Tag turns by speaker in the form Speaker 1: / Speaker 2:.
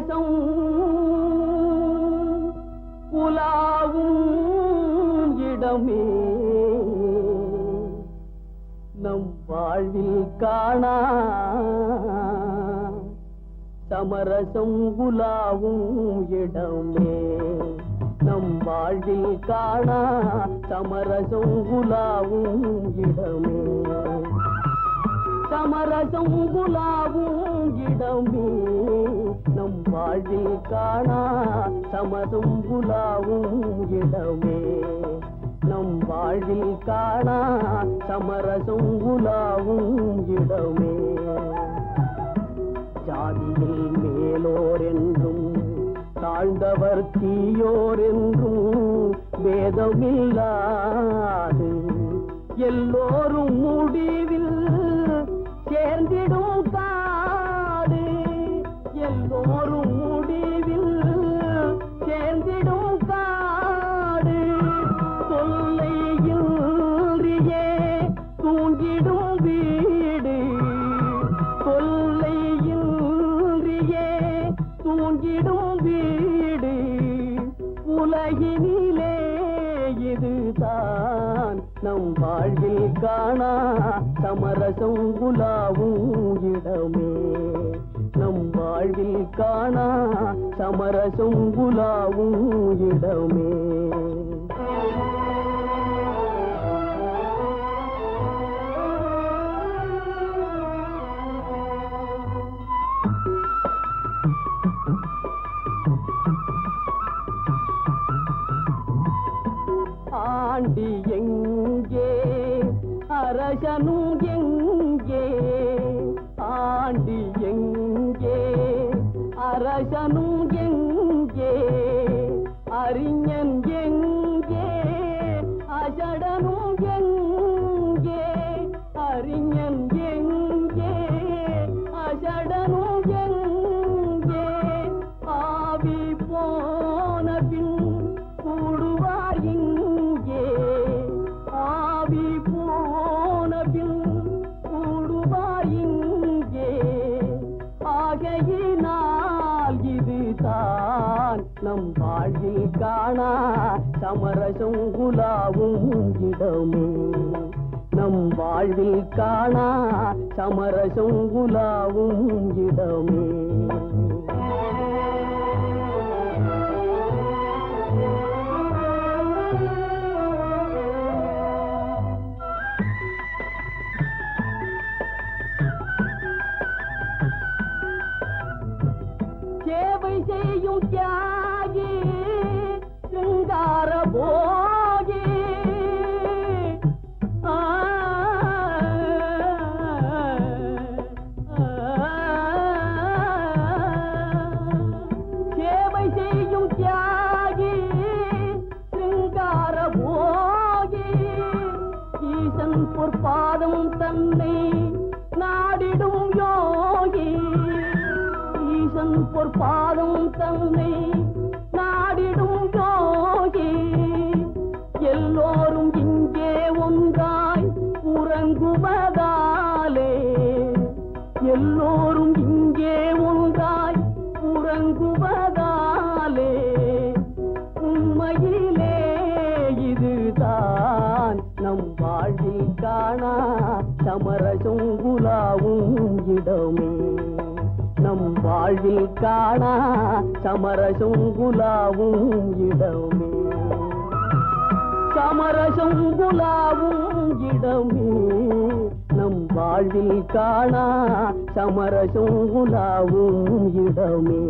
Speaker 1: சமரசம் உலாவும் இடமே நம் வாழ்வில் காணா சமரசம் உலாவும் இடமே நம் வாழ்வில் காணா சமரசம் உலாவும் இடமே சமரசம் உலாவும் இடமே நம் வாழ்வில் காணா சமரசம் உலாவும் இடமே நம் வாழ்வில் காணா சமரசம் உலாவும் இடமே ஜாதியில் மேலோர் என்றும் தாழ்ந்தவர் தீயோர் என்றும் வேதமில்லாது எல்லோரும் முடிவில் சேர்ந்திடும் காடு எல்லோரும் முடிவில் சேர்ந்திடும் காடு தொல்லையில்றியே தூங்கிடும் வீடு தொல்லையில்றியே தூங்கிடும் வீடு உலகினிலே இதுதான் நம் வாழ்வில் காணா சமரசம் உலாவும் இடமே நம் வாழ்வில் காணா சமரசம் உலாவும் இடமே ஆண்டி எங்கே அரசனும் எங்கே ஆண்டி எங்கே அரசனும் எங்கே அறிஞன் எங்கே அசடனும் எங்கே அறிஞன் எங்கே அசடனும் எங்கே ஆவி போன பின் கூடுவார் இங்கே ஆவி போன பின் கூடுவார் இங்கே ஆகையினால் இதுதான் நம் வாழ்வில் காணா சமரசம் உலாவும் இடமே நம் வாழ்வில் காணா சமரசம் உலாவும் இடமே சேவை செய்யும் தியாகி சிங்கார போகி சேவை செய்யும் தியாகி சிங்கார போகி ஈசன் பொற்பாதம் தன்னை நாடிடும் யோகி ஈசன் பொற்பாதம் தன்னை நாடிடும் யோகி எல்லோரும் இங்கே ஒன்றாய் உறங்குவதாலே எல்லோரும் இங்கே ஒன்றாய் உறங்குவதாலே உண்மையிலே இதுதான் நம் வாழ்வில் காணா சமரசம் உலாவும் இடமே நம் வாழ்வில் காணா சமரசம் உலாவும் இடமே சமரசம் உலாவும் இடமே நம் வாழ்வில் காணா சமரசம் உலாவும் இடமே